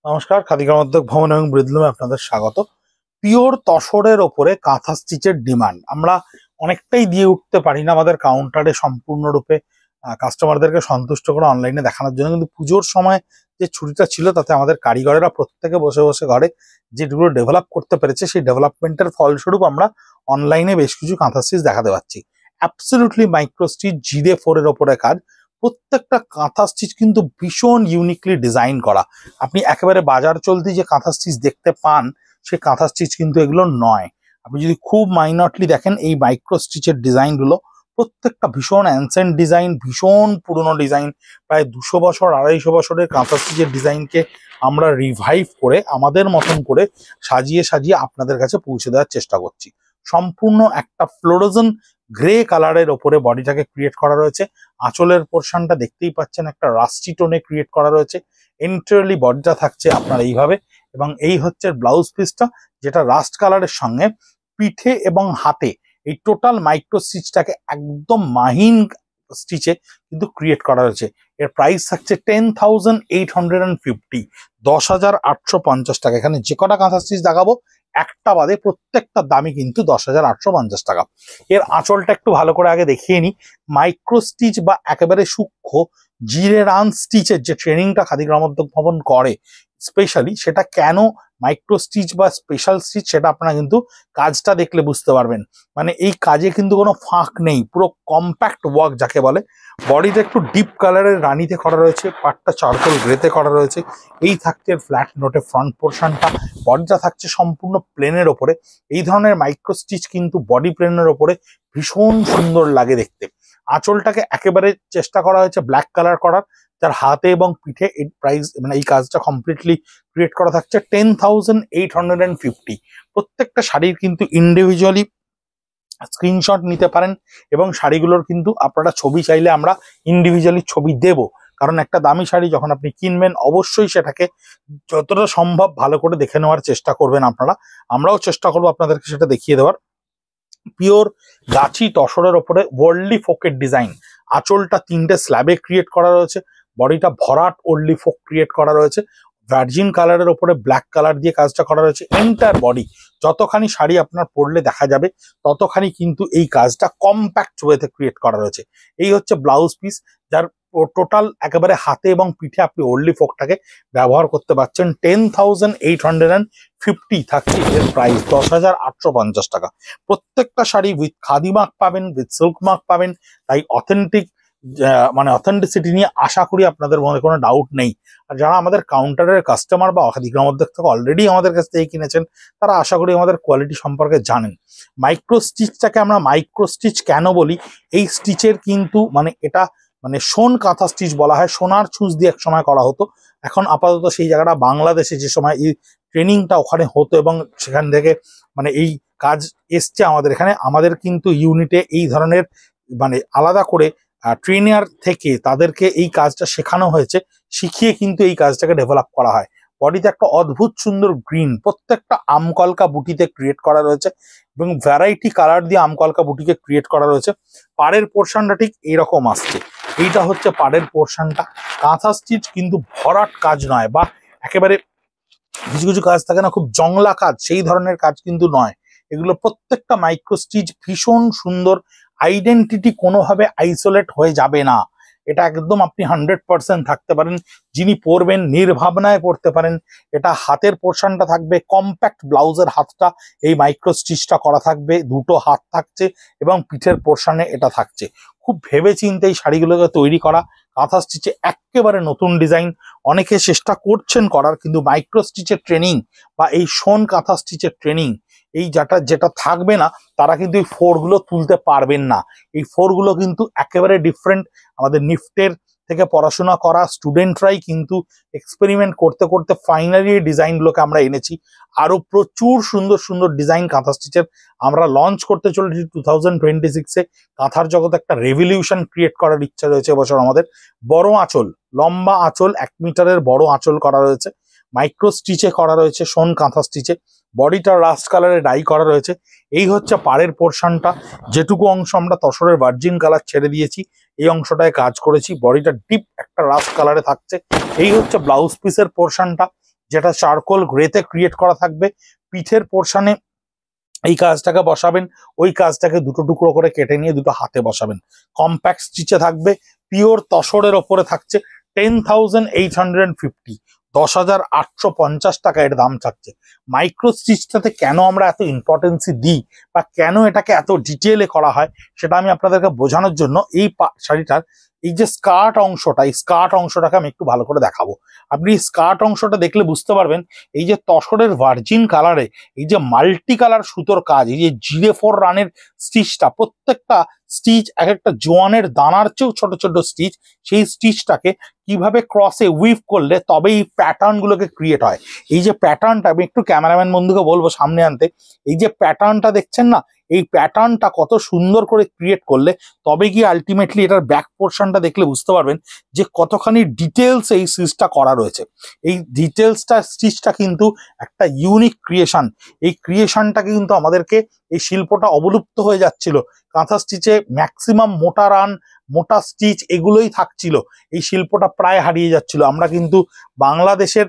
নমস্কার, খাদি গ্রামোদ্যোগ ভবন এবং ব্রিদলুমে আপনাদের স্বাগত। পিওর তসরের ওপরে কাঁথা স্টিচের ডিমান্ড আমরা অনেকটাই দিয়ে উঠতে পারি না আমাদের কাউন্টারে সম্পূর্ণরূপে কাস্টমারদেরকে সন্তুষ্ট করে অনলাইনে দেখানোর জন্য। কিন্তু পুজোর সময় যে ছুটিটা ছিল তাতে আমাদের কারিগরেরা প্রত্যেকে বসে বসে ঘরে যেগুলো ডেভেলপ করতে পেরেছে সেই ডেভেলপমেন্টের ফলস্বরূপ আমরা অনলাইনে বেশ কিছু কাঁথা স্টিচ দেখাতে পাচ্ছি। অ্যাবসলিউটলি মাইক্রো স্টিচ জিরে 4 এর ওপরে কাজ। প্রত্যেকটা কাঁথা স্টিচ কিন্তু ভীষণ ইউনিকলি ডিজাইন করা। আপনি একেবারে বাজার চলতি যে কাঁথা স্টিচ দেখতে পান সেই কাঁথা স্টিচ কিন্তু এগুলো নয়। আপনি যদি খুব মাইনরলি দেখেন এই মাইক্রো স্টিচের ডিজাইনগুলো প্রত্যেকটা ভীষণ অ্যানসেন্ট ডিজাইন, ভীষণ পুরনো ডিজাইন। প্রায় 200 বছর 250 বছরের কাঁথা স্টিচের ডিজাইনকে আমরা রিভাইভ করে আমাদের মতন করে সাজিয়ে সাজিয়ে আপনাদের কাছে পৌঁছে দেওয়ার চেষ্টা করছি। সম্পূর্ণ একটা ফ্লোরোজেন গ্রে কালারের ওপরে বডিটাকে ক্রিয়েট করা রয়েছে। আঁচলের পোর্শনটা দেখতেই পাচ্ছেন একটা রাস্টি টোনে ক্রিয়েট করা রয়েছে। এন্টারলি বডিটা থাকছে আপনার এইভাবে, এবং এই হচ্ছে ব্লাউজ পিসটা যেটা রাস্ট কালারের সঙ্গে পিঠে এবং হাতে এই টোটাল মাইক্রো স্টিচটাকে একদম মাহিন স্টিচে কিন্তু ক্রিয়েট করা হয়েছে। এর প্রাইস থাকছে 10,850, 10,850 টাকা। এখানে যে কটা কাঁথা স্টিচ দেখাবো একটা বাদে প্রত্যেকটা দামই কিন্তু 10,850 টাকা। এর আঁচলটা একটু ভালো করে আগে দেখিয়ে নিই। মাইক্রো স্টিচ বা একেবারে সূক্ষ্ম জিরে রান স্টিচের যে ট্রেনিংটা খাদি গ্রামোদ্যোগ ভবন করে স্পেশালি, সেটা কেন মাইক্রো স্টিচ বা স্পেশাল স্টিচ সেটা আপনারা কিন্তু কাজটা দেখলে বুঝতে পারবেন। মানে এই কাজে কিন্তু কোনো ফাঁক নেই, পুরো কম্প্যাক্ট ওয়ার্ক যাকে বলে। বডিটা একটু ডিপ কালারের রানিতে করা রয়েছে, পাটটা চারকোল গ্রেতে করা রয়েছে। এই থাকছে ফ্ল্যাট নোটে ফ্রন্ট পোর্শনটা। বডিটা থাকছে সম্পূর্ণ প্লেনের ওপরে। এই ধরনের মাইক্রো স্টিচ কিন্তু বডি প্লেনের ওপরে ভীষণ সুন্দর লাগে দেখতে। আঁচলটাকে একেবারে চেষ্টা করা হয়েছে ব্ল্যাক কালার করার, যার হাতে এবং পিঠে এই প্রাইস মানে এই কাজটা কমপ্লিটলি ক্রিয়েট করা থাকছে 10,850। প্রত্যেকটা শাড়ির কিন্তু ইন্ডিভিজুয়ালি স্ক্রিনশট নিতে পারেন, এবং শাড়িগুলোর কিন্তু আপনারা ছবি চাইলে আমরা ইন্ডিভিজুয়ালি ছবি দেব। কারণ একটা দামি শাড়ি যখন আপনি কিনবেন অবশ্যই সেটাকে যতটা সম্ভব ভালো করে দেখে নেওয়ার চেষ্টা করবেন আপনারা। আমরাও চেষ্টা করবো আপনাদেরকে সেটা দেখিয়ে দেওয়ার। পিওর গাছি তসরের ওপরে ওয়ার্ল্ডলি ফোকের ডিজাইন। আঁচলটা 3টে স্ল্যাবে ক্রিয়েট করা রয়েছে, বডিটা ভরাট ওয়ার্ল্ডলি ফোক ক্রিয়েট করা রয়েছে। ভার্জিন কালারের ওপরে ব্ল্যাক কালার দিয়ে কাজটা করা রয়েছে। এন্টার বডি যতখানি শাড়ি আপনার পরলে দেখা যাবে ততখানি কিন্তু এই কাজটা কম্প্যাক্ট ওয়েতে ক্রিয়েট করা রয়েছে। এই হচ্ছে ব্লাউজ পিস, যার টোটাল একেবারে হাতে এবং পিঠে আপনি ওয়ার্ল্ডলি ফোকটাকে ব্যবহার করতে পারছেন। 10,850 থাকছে এর প্রাইস, 10,850 টাকা। প্রত্যেকটা শাড়ি উইথ খাদি মার্ক পাবেন, উইথ সিল্ক মার্ক পাবেন। তাই অথেন্টিক মানে অথেন্টিসিটি নিয়ে আশা করি আপনাদের মনে কোনো ডাউট নেই। আর যারা আমাদের কাউন্টারের কাস্টমার বা খাদি গ্রামোদ্যোগ থেকে অলরেডি আমাদের কাছ থেকে কিনেছেন তারা আশা করি আমাদের কোয়ালিটি সম্পর্কে জানেন। মাইক্রো স্টিচটাকে আমরা মাইক্রো স্টিচ কেন বলি, এই স্টিচের কিন্তু মানে এটা মানে সোন কাঁথা স্টিচ বলা হয়। সোনার ছুঁচ দিয়ে এক সময় করা হতো, এখন আপাতত সেই জায়গাটা বাংলাদেশে যে সময় এই ট্রেনিংটা ওখানে হতো এবং সেখান থেকে মানে এই কাজ এসছে আমাদের এখানে। আমাদের কিন্তু ইউনিটে এই ধরনের মানে আলাদা করে ট্রেনার থেকে তাদেরকে এই কাজটা শেখানো হয়েছে, শিখিয়ে কিন্তু এই কাজটাকে ডেভেলপ করা হয়। বডিতে একটা অদ্ভুত সুন্দর গ্রিন প্রত্যেকটা আমকলকা বুটিতে ক্রিয়েট করা রয়েছে, এবং ভ্যারাইটি কালার দিয়ে আমকলকা বুটিকে ক্রিয়েট করা রয়েছে। পাড়ের পোর্শনটা ঠিক এইরকম আসছে। এইটা হচ্ছে পাড়ের পোর্শনটা। কাঁথা স্টিচ কিন্তু ভরাট কাজ নয়, বা একেবারে কিছু কিছু কাজ থাকে না খুব জংলা কাজ, সেই ধরনের কাজ কিন্তু নয়। এগুলো প্রত্যেকটা মাইক্রো স্টিচ ভীষণ সুন্দর। আইডেন্টিটি কোনোভাবে আইসোলেট হয়ে যাবে না, এটা একদম আপনি 100% থাকতে পারেন। যিনি পরবেন নির্ভাবনায় পড়তে পারেন। এটা হাতের পোর্শনটা থাকবে কম্প্যাক্ট, ব্লাউজের হাতটা এই মাইক্রো স্টিচটা করা থাকবে, 2টো হাত থাকছে, এবং পিঠের পোর্শনে এটা থাকছে। খুব ভেবে চিন্তে এই শাড়িগুলোকে তৈরি করা। কাঁথা স্টিচে একেবারে নতুন ডিজাইন অনেকে চেষ্টা করছেন করার, কিন্তু মাইক্রো স্টিচের ট্রেনিং বা এই সোন কাঁথা স্টিচের ট্রেনিং এই যেটা থাকবে না তারা কিন্তু এই 4গুলো তুলতে পারবেন না। এই 4গুলো কিন্তু একেবারে ডিফারেন্ট। আমাদের নিফটের থেকে পড়াশোনা করা স্টুডেন্টরাই কিন্তু এক্সপেরিমেন্ট করতে করতে ফাইনালি এই ডিজাইনগুলোকে আমরা এনেছি। আরো প্রচুর সুন্দর সুন্দর ডিজাইন কাঁথা স্টিচের আমরা লঞ্চ করতে চলেছি 2026-এ। কাঁথার জগতে একটা রেভলিউশন ক্রিয়েট করার ইচ্ছা রয়েছে এবছর আমাদের। বড় আঁচল, লম্বা আঁচল, 1 মিটারের বড় আঁচল করা রয়েছে। মাইক্রো স্টিচে করা রয়েছে, সোন কাঁথা স্টিচে। বডিটা রাস্ট কালারে ডাই করা রয়েছে। এই হচ্ছে পাড়ের পোর্শনটা, যেটুকু অংশ আমরা তসরের ভার্জিন কালার ছেড়ে দিয়েছি এই অংশটায় কাজ করেছি। বডিটা ডিপ একটা রাস্ট কালারে থাকছে। এই হচ্ছে ব্লাউজ পিসের পোর্শনটা, যেটা চারকোল গ্রেতে ক্রিয়েট করা থাকবে। পিঠের পোর্শনে এই কাজটাকে বসাবেন, ওই কাজটাকে দুটো টুকরো করে কেটে নিয়ে দুটো হাতে বসাবেন। কম্প্যাক্ট স্টিচে থাকবে, পিওর তসরের ওপরে থাকছে 10,850, 10,850 টাকা এর দাম থাকছে। মাইক্রো স্টিচটাতে কেন আমরা এত ইম্পর্টেন্সি দিই বা কেন এটাকে এত ডিটেলে করা হয় সেটা আমি আপনাদেরকে বোঝানোর জন্য এই শাড়িটার এই যে স্কার্ট অংশটা, এই স্কার্ট অংশটাকে আমি একটু ভালো করে দেখাবো। আপনি স্কার্ট অংশটা দেখলে বুঝতে পারবেন এই যে তসরের ভার্জিন কালারে এই যে মাল্টি কালার সুতোর কাজ, এই যে জিরে 4 রানের স্টিচটা, প্রত্যেকটা স্টিচ এক একটা জোয়ানের দানার চেয়েও ছোট ছোট স্টিচ, সেই স্টিচটাকে কিভাবে ক্রসে উইভ করলে তবে এই প্যাটার্ন গুলোকে ক্রিয়েট হয়। এই যে প্যাটার্নটা আমি একটু ক্যামেরাম্যান বন্ধুকে বলবো সামনে আনতে, এই যে প্যাটার্নটা দেখছেন না, এই প্যাটার্নটা কত সুন্দর করে ক্রিয়েট করলে তবে গিয়ে আলটিমেটলি এটার ব্যাক পোর্শনটা দেখলে বুঝতে পারবেন যে কতখানি ডিটেলস এই স্টিচটা করা রয়েছে। এই ডিটেলসটা স্টিচটা কিন্তু একটা ইউনিক ক্রিয়েশন। এই ক্রিয়েশনটাকে কিন্তু আমাদেরকে এই শিল্পটা অবলুপ্ত হয়ে যাচ্ছিল। কাঁথা স্টিচে ম্যাক্সিমাম মোটা রান, মোটা স্টিচ এগুলোই থাকছিল, এই শিল্পটা প্রায় হারিয়ে যাচ্ছিল। আমরা কিন্তু বাংলাদেশের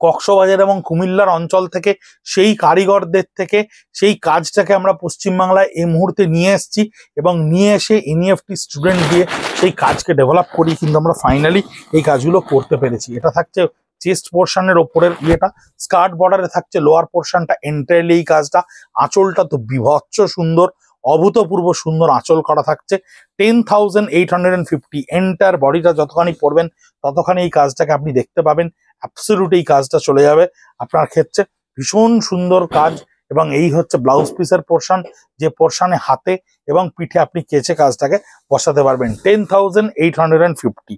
কক্সবাজার এবং কুমিল্লার অঞ্চল থেকে সেই কারিগরদের থেকে সেই কাজটাকে আমরা পশ্চিমবাংলায় এই মুহূর্তে নিয়ে এসেছি এবং নিয়ে এসে এনইএফটি স্টুডেন্ট দিয়ে সেই কাজকে ডেভেলপ করি কিন্তু আমরা ফাইনালি এই কাজগুলো করতে পেরেছি। এটা থাকছে চেস্ট পোর্শনের ওপরের ইয়েটা, স্কার্ট বর্ডারে থাকছে লোয়ার পোর্শনটা এন্টারলি এই কাজটা। আঁচলটা তো বিভৎস সুন্দর, অভূতপূর্ব সুন্দর আঁচল করা থাকছে। 10,850 এন্টার বডিটা যতখানি পড়বেন ততখানি এই কাজটাকে আপনি দেখতে পাবেন। অ্যাবসলিউট এই কাজটা চলে যাবে আপনার ক্ষেত্রে, ভীষণ সুন্দর কাজ। এবং এই হচ্ছে ব্লাউজ পিসের পোর্শন, যে পোর্শনে হাতে এবং পিঠে আপনি কেচে কাজটাকে বসাতে পারবেন। 10,850।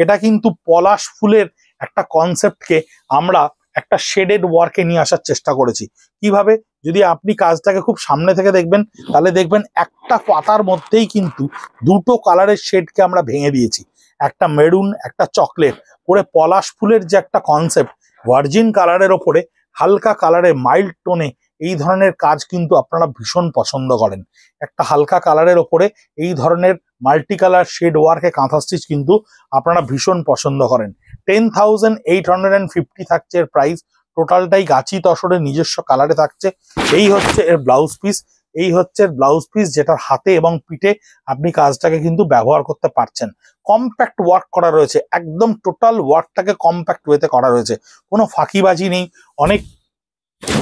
এটা কিন্তু পলাশ ফুলের একটা কনসেপ্টকে আমরা একটা শেডেড ওয়ার্কে নিয়ে আসার চেষ্টা করেছি। কিভাবে? যদি আপনি কাজটাকে খুব সামনে থেকে দেখবেন তাহলে দেখবেন একটা পাতার মধ্যেই কিন্তু দুটো কালারের শেডকে আমরা ভেঙে দিয়েছি, একটা মেরুন একটা চকলেট করে। পলাশ ফুলের যে একটা কনসেপ্ট, ভার্জিন কালারের ওপরে হালকা কালারে মাইল্ড টোনে এই ধরনের কাজ কিন্তু আপনারা ভীষণ পছন্দ করেন। একটা হালকা কালারের ওপরে এই ধরনের মাল্টি কালার শেড ওয়ার্কে কাঁথা স্টিচ কিন্তু আপনারা ভীষণ পছন্দ করেন। 10,850 থাকছে এর প্রাইস। টোটালটাই গাছি তসরের নিজস্ব কালারে থাকছে। এই হচ্ছে এর ব্লাউজ পিস, এই হচ্ছে ব্লাউজ পিস যেটার হাতে এবং পিঠে আপনি কাজটাকে কিন্তু ব্যবহার করতে পারছেন। কম্প্যাক্ট ওয়ার্ক করা রয়েছে, একদম টোটাল ওয়ার্কটাকে কম্প্যাক্ট ওয়েতে করা রয়েছে, কোনো ফাঁকিবাজি নেই। অনেক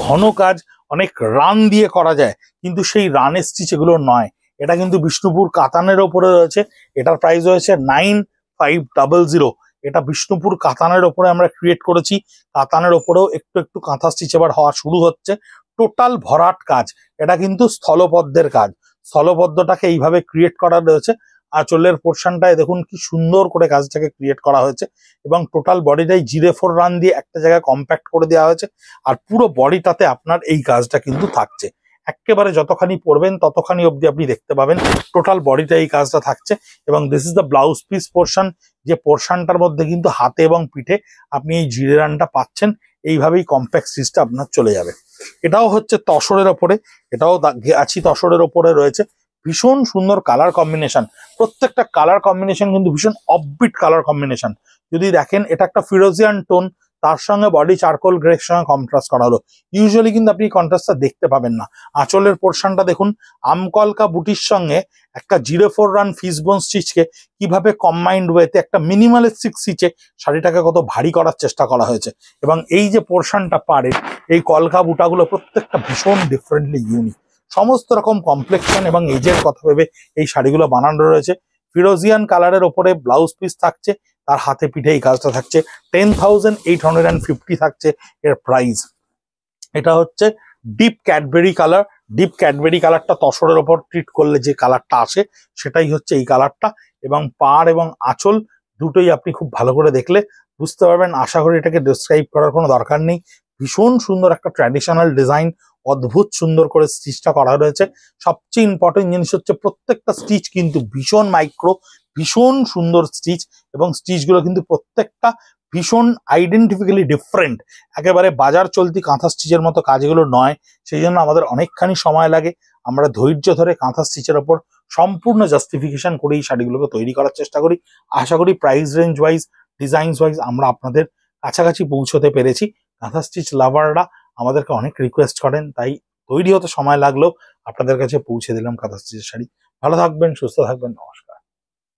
ঘন কাজ, অনেক রান দিয়ে করা যায়, কিন্তু সেই রানের স্টিচ এগুলো নয়। এটা কিন্তু বিষ্ণুপুর কাতানের ওপরে রয়েছে, এটার প্রাইস রয়েছে 9,500। এটা বিষ্ণুপুর কাতানের ওপরে আমরা ক্রিয়েট করেছি। কাতানের ওপরেও একটু একটু কাঁথা স্টিচ এবার হওয়া শুরু হচ্ছে। টোটাল ভরাট কাজ, এটা কিন্তু স্থলপদ্মের কাজ। স্থলপদ্মটাকে এইভাবে ক্রিয়েট করা রয়েছে। আঁচলের পোর্শনটায় দেখুন কি সুন্দর করে কাজটাকে ক্রিয়েট করা হয়েছে এবং টোটাল বডিটাই জিরে 4 রান দিয়ে একটা জায়গায় কম্প্যাক্ট করে দেওয়া হয়েছে। আর পুরো বডিটাতে আপনার এই কাজটা কিন্তু থাকছে, একেবারে যতখানি পরবেন ততখানি অবধি আপনি দেখতে পাবেন টোটাল বডিটা এই কাজটা থাকছে। এবং this is the blouse piece portion, যে পোর্শনটার মধ্যে কিন্তু হাতে এবং পিঠে আপনি এই জিরে রানটা পাচ্ছেন। এইভাবেই কম্প্যাক্ট স্টিচটা আপনার চলে যাবে। এটাও হচ্ছে তসরের ওপরে, এটাও গাছি তসরের ওপরে রয়েছে। ভীষণ সুন্দর কালার কম্বিনেশন, প্রত্যেকটা কালার কম্বিনেশন কিন্তু ভীষণ অফবিট কালার কম্বিনেশন। যদি দেখেন এটা একটা ফিরোজিয়ান টোন, তার সঙ্গে বডি চারকোল গ্রের সঙ্গে কন্ট্রাস্ট করা হলো। ইউজুয়ালি কিন্তু আপনি কন্ট্রাস্টটা দেখতে পাবেন না। আঁচলের পোর্শনটা দেখুন, আমকলকা বুটির সঙ্গে একটা জিরো 4 রান ফিসবোন স্টিচকে কিভাবে কম্বাইন্ড ওয়েতে একটা মিনিমালিস্টিক স্টিচে শাড়িটাকে কত ভারী করার চেষ্টা করা হয়েছে। এবং এই যে পোর্শনটা পারে, এই কলকা বুটাগুলো প্রত্যেকটা ভীষণ ডিফারেন্টলি ইউনিক। সমস্ত রকম কমপ্লেক্সন এবং এজের কথা ভেবে এই শাড়িগুলো বানানো রয়েছে। ফিরোজিয়ান কালারের ওপরে ব্লাউজ পিস থাকছে, তার হাতে পিঠে এই কাজটা থাকছে। 10,850 থাকছে এর প্রাইস। এটা হচ্ছে deep Cadbury colour. Deep Cadbury কালারটা তসরের ওপর ট্রিট করলে যে কালারটা আসে সেটাই হচ্ছে এই কালারটা। এবং পাড় এবং আঁচল দুটোই আপনি খুব ভালো করে দেখলে বুঝতে পারবেন। আশা করি এটাকে ডেসক্রাইব করার কোনো দরকার নেই। ভীষণ সুন্দর একটা ট্র্যাডিশনাল ডিজাইন, অদ্ভুত সুন্দর করে স্টিচটা করা রয়েছে। সবচেয়ে ইম্পর্টেন্ট জিনিস হচ্ছে প্রত্যেকটা স্টিচ কিন্তু ভীষণ মাইক্রো, ভীষণ সুন্দর স্টিচ। এবং স্টিচগুলো কিন্তু প্রত্যেকটা ভীষণ আইডেন্টিফিক্যালি ডিফারেন্ট। একেবারে বাজার চলতি কাঁথা স্টিচের মতো কাজগুলো নয়, সেই জন্য আমাদের অনেকখানি সময় লাগে। আমরা ধৈর্য ধরে কাঁথা স্টিচের ওপর সম্পূর্ণ জাস্টিফিকেশন করে এই শাড়িগুলোকে তৈরি করার চেষ্টা করি। আশা করি price range wise, designs wise আমরা আপনাদের কাছাকাছি পৌঁছতে পেরেছি। কাঁথা স্টিচ লাভাররা আমাদেরকে অনেক রিকোয়েস্ট করেন, তাই তৈরি হতে সময় লাগলেও আপনাদের কাছে পৌঁছে দিলাম কাঁথা স্টিচের শাড়ি। ভালো থাকবেন, সুস্থ থাকবেন, নমস্কার।